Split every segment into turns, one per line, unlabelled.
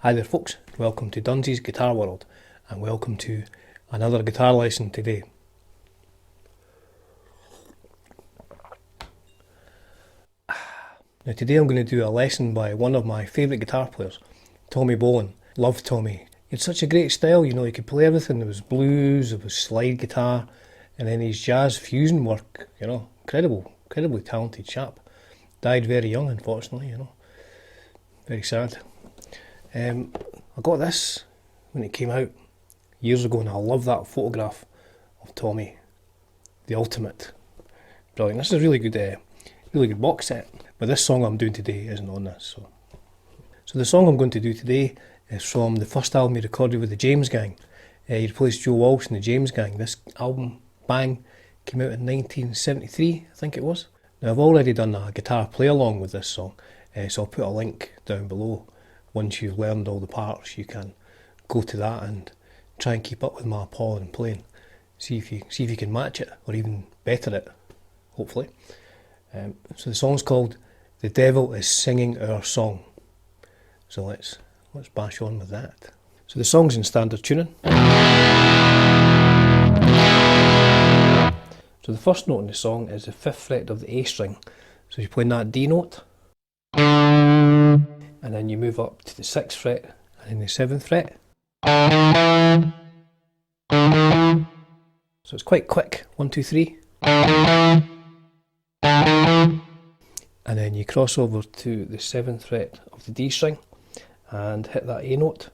Hi there folks, welcome to Dunzy's Guitar World and welcome to another guitar lesson today. Now today I'm going to do a lesson by one of my favourite guitar players, Tommy Bolin. Love Tommy. He had such a great style, you know, he could play everything. There was blues, there was slide guitar, and then his jazz fusion work, you know, incredibly talented chap. Died very young, unfortunately, you know, very sad. I got this when it came out years ago and I love that photograph of Tommy, the ultimate. Brilliant. This is a really good box set, but this song I'm doing today isn't on this. So the song I'm going to do today is from the first album he recorded with the James Gang. He replaced Joe Walsh in the James Gang. This album, Bang, came out in 1973, I think it was. Now I've already done a guitar play along with this song, so I'll put a link down below. Once you've learned all the parts, you can go to that and try and keep up with my pawing playing. See if you can match it or even better it, hopefully. So the song's called "The Devil Is Singing Our Song." So let's bash on with that. So the song's in standard tuning. So the first note in the song is the 5th fret of the A string. So you're playing that D note, and then you move up to the 6th fret and then the 7th fret. So it's quite quick, 1, 2, 3. And then you cross over to the 7th fret of the D string and hit that A note.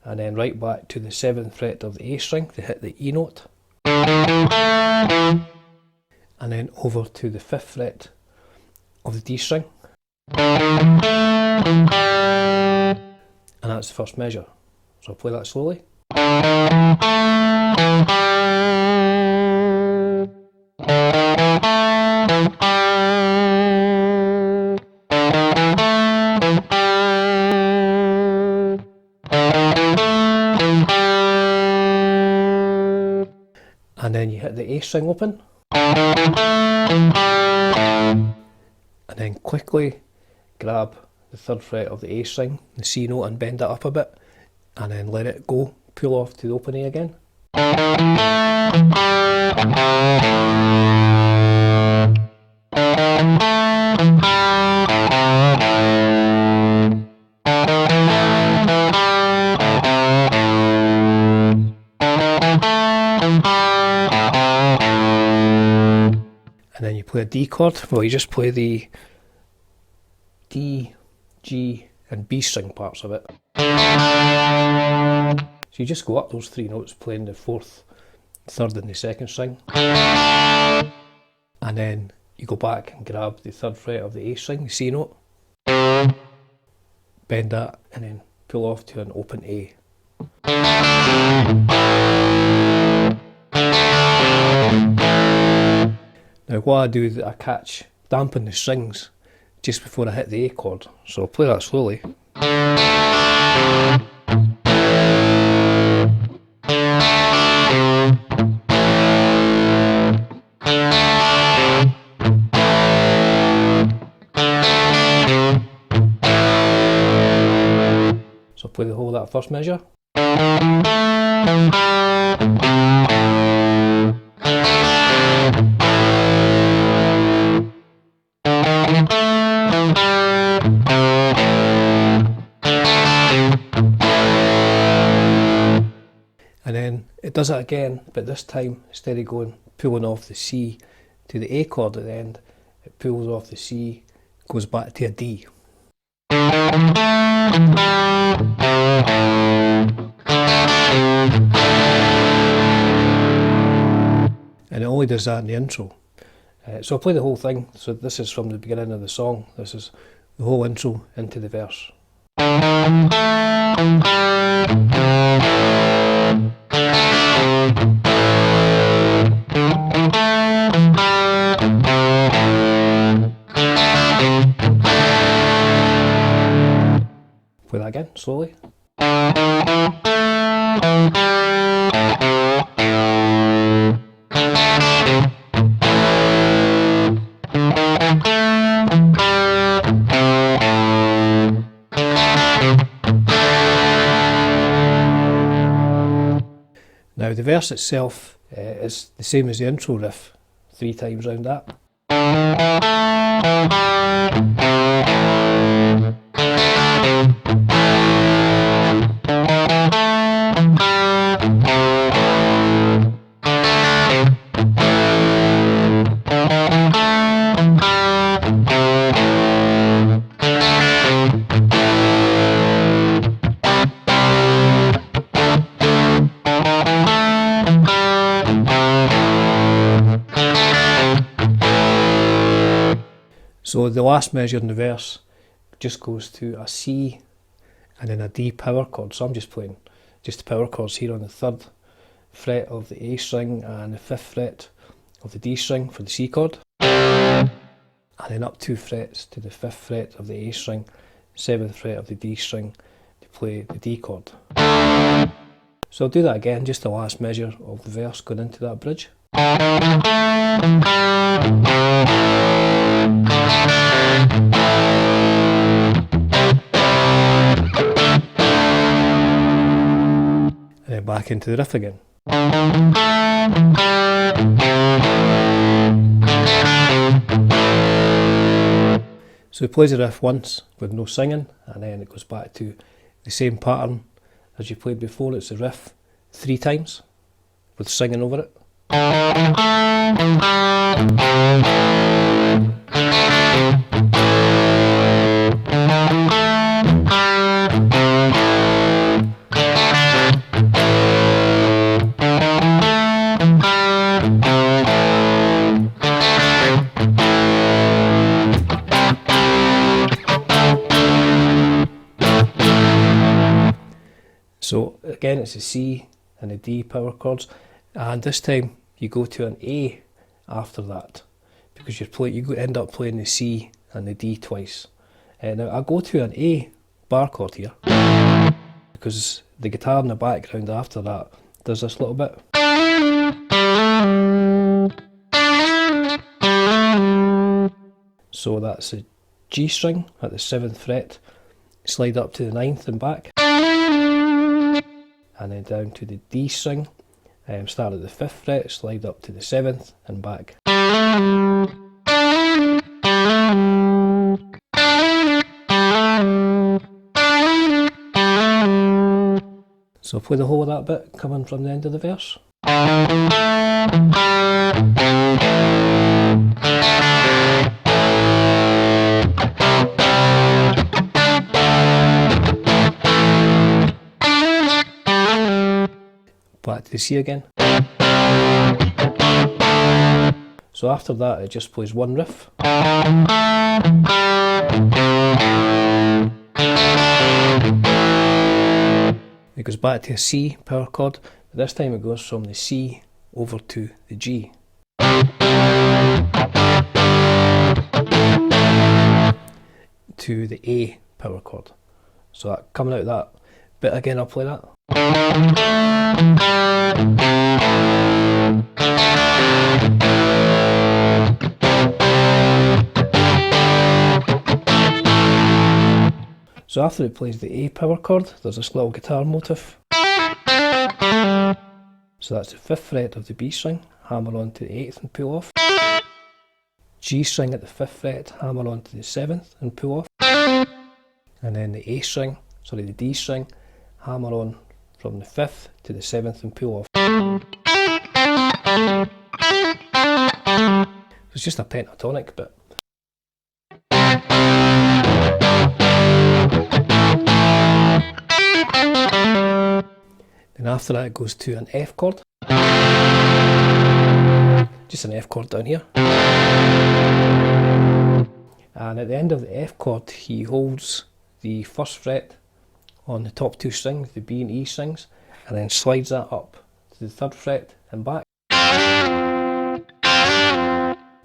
And then right back to the 7th fret of the A string to hit the E note. And then over to the 5th fret of the D string. And that's the first measure. So I'll play that slowly. And then you hit the A string open. And then quickly grab the 3rd fret of the A string, the C note, and bend it up a bit, and then let it go, pull off to the open A again. And then you play a D chord. Well, you just play the D, G and B string parts of it. So you just go up those 3 notes playing the 4th, 3rd and the 2nd string. And then you go back and grab the 3rd fret of the A string, the C note. Bend that and then pull off to an open A. Now what I do is I dampen the strings just before I hit the A chord, so I'll play that slowly. So I'll play the whole of that first measure. And then it does it again, but this time instead of pulling off the C to the A chord at the end, it pulls off the C, goes back to a D. And it only does that in the intro. So I'll play the whole thing. So this is from the beginning of the song. This is the whole intro into the verse. Play that again, slowly. the verse itself is the same as the intro riff, 3 times round that. So the last measure in the verse just goes to a C and then a D power chord. So I'm just playing just the power chords here on the 3rd fret of the A string and the 5th fret of the D string for the C chord. And then up 2 frets to the 5th fret of the A string, 7th fret of the D string to play the D chord. So I'll do that again, just the last measure of the verse going into that bridge. And then back into the riff again. So he plays the riff once with no singing, and then it goes back to the same pattern as you played before. It's the riff 3 times with singing over it. So again, it's a C and a D power chords, and this time you go to an A after that because you end up playing the C and the D twice. Now I go to an A bar chord here because the guitar in the background after that does this little bit. So that's a G string at the 7th fret, slide up to the 9th and back, and then down to the D string, start at the 5th fret, slide up to the 7th and back. So I'll play the whole of that bit coming from the end of the verse. Back to the C again. So after that it just plays one riff. It goes back to a C power chord, but this time it goes from the C over to the G. To the A power chord. So that coming out of that bit again, I'll play that. So after it plays the A power chord, there's this little guitar motif. So that's the 5th fret of the B string, hammer on to the 8th and pull off. G string at the 5th fret, hammer on to the 7th and pull off. And then the the D string, hammer on from the 5th to the 7th and pull off. It's just a pentatonic bit. Then after that it goes to an F chord. Just an F chord down here. And at the end of the F chord he holds the 1st fret on the top 2 strings, the B and E strings, and then slides that up to the 3rd fret and back.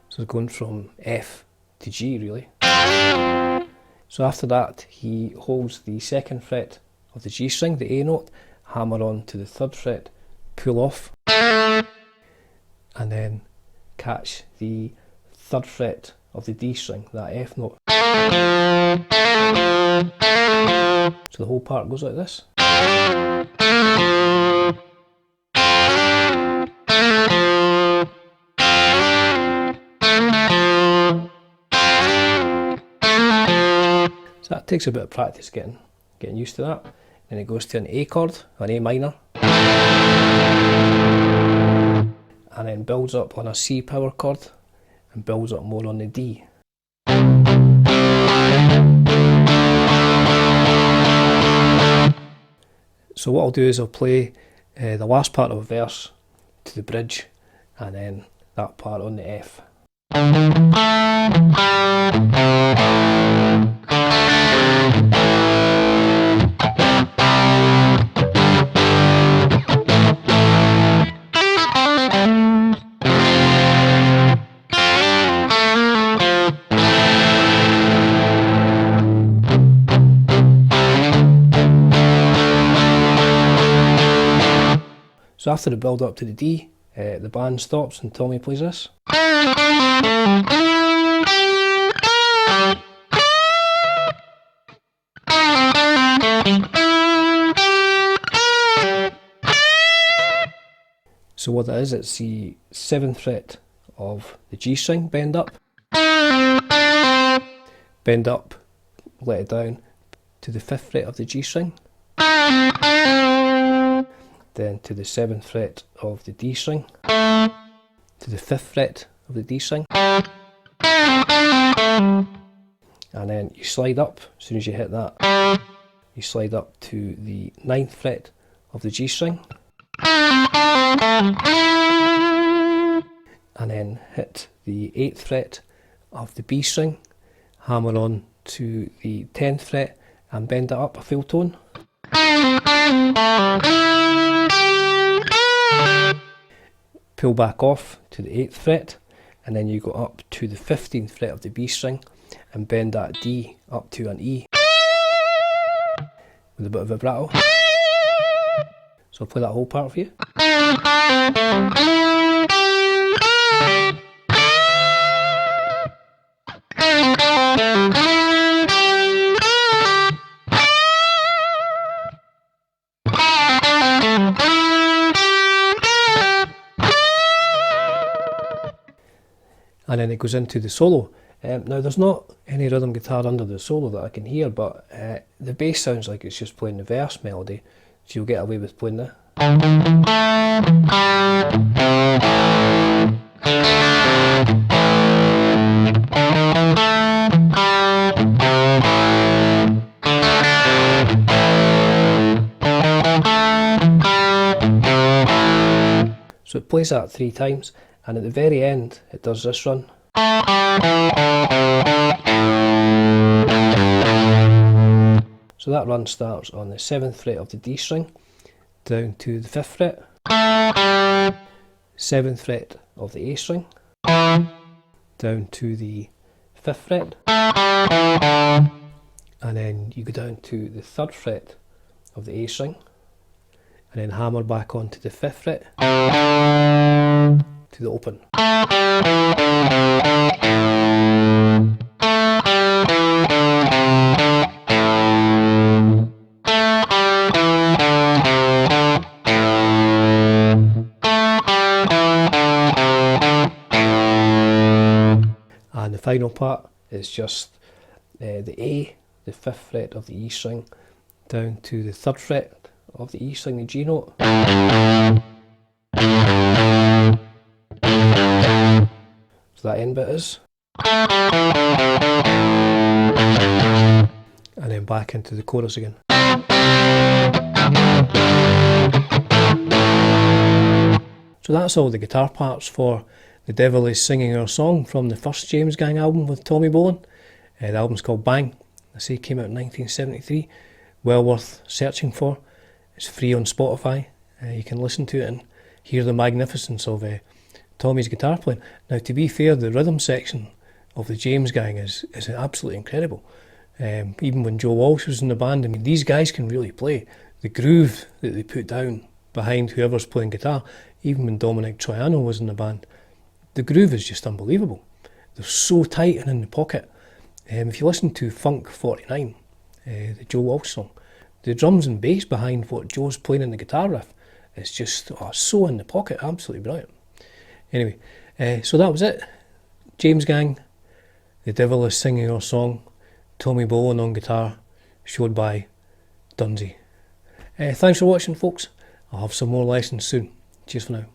So it's going from F to G really. So after that he holds the 2nd fret of the G string, the A note, hammer on to the 3rd fret, pull off, and then catch the 3rd fret of the D string, that F note. So the whole part goes like this. So that takes a bit of practice getting used to that. Then it goes to an A chord, an A minor, and then builds up on a C power chord and builds up more on the D. So what I'll do is I'll play the last part of a verse to the bridge and then that part on the F. So after the build up to the D, the band stops and Tommy plays this. So what that is, it's the 7th fret of the G string, bend up, let it down to the 5th fret of the G string, then to the 7th fret of the D string, to the 5th fret of the D string, and then you slide up. As soon as you hit that, you slide up to the 9th fret of the G string, and then hit the 8th fret of the B string, hammer on to the 10th fret and bend it up a full tone. Pull back off to the 8th fret, and then you go up to the 15th fret of the B string and bend that D up to an E with a bit of vibrato. So I'll play that whole part for you. And then it goes into the solo. Now there's not any rhythm guitar under the solo that I can hear, but the bass sounds like it's just playing the verse melody, so you'll get away with playing that. So it plays that 3 times, and at the very end it does this run. So that run starts on the 7th fret of the D string, down to the 5th fret, 7th fret of the A string, down to the 5th fret, and then you go down to the 3rd fret of the A string, and then hammer back onto the 5th fret to the open. And the final part is just the A, the 5th fret of the E string, down to the 3rd fret of the E string, the G note. So that end bit is. And then back into the chorus again. So that's all the guitar parts for The Devil Is Singing Our Song from the first James Gang album with Tommy Bolin. The album's called Bang. I say it came out in 1973. Well worth searching for. It's free on Spotify. You can listen to it and hear the magnificence of Tommy's guitar playing. Now, to be fair, the rhythm section of the James Gang is absolutely incredible. Even when Joe Walsh was in the band, I mean, these guys can really play. The groove that they put down behind whoever's playing guitar, even when Dominic Troiano was in the band, the groove is just unbelievable. They're so tight and in the pocket. If you listen to Funk 49, the Joe Walsh song, the drums and bass behind what Joe's playing in the guitar riff is just so in the pocket, absolutely brilliant. Anyway, so that was it. James Gang, The Devil Is Singing Our Song, Tommy Bolin on guitar, showed by Dunsey. Thanks for watching, folks. I'll have some more lessons soon. Cheers for now.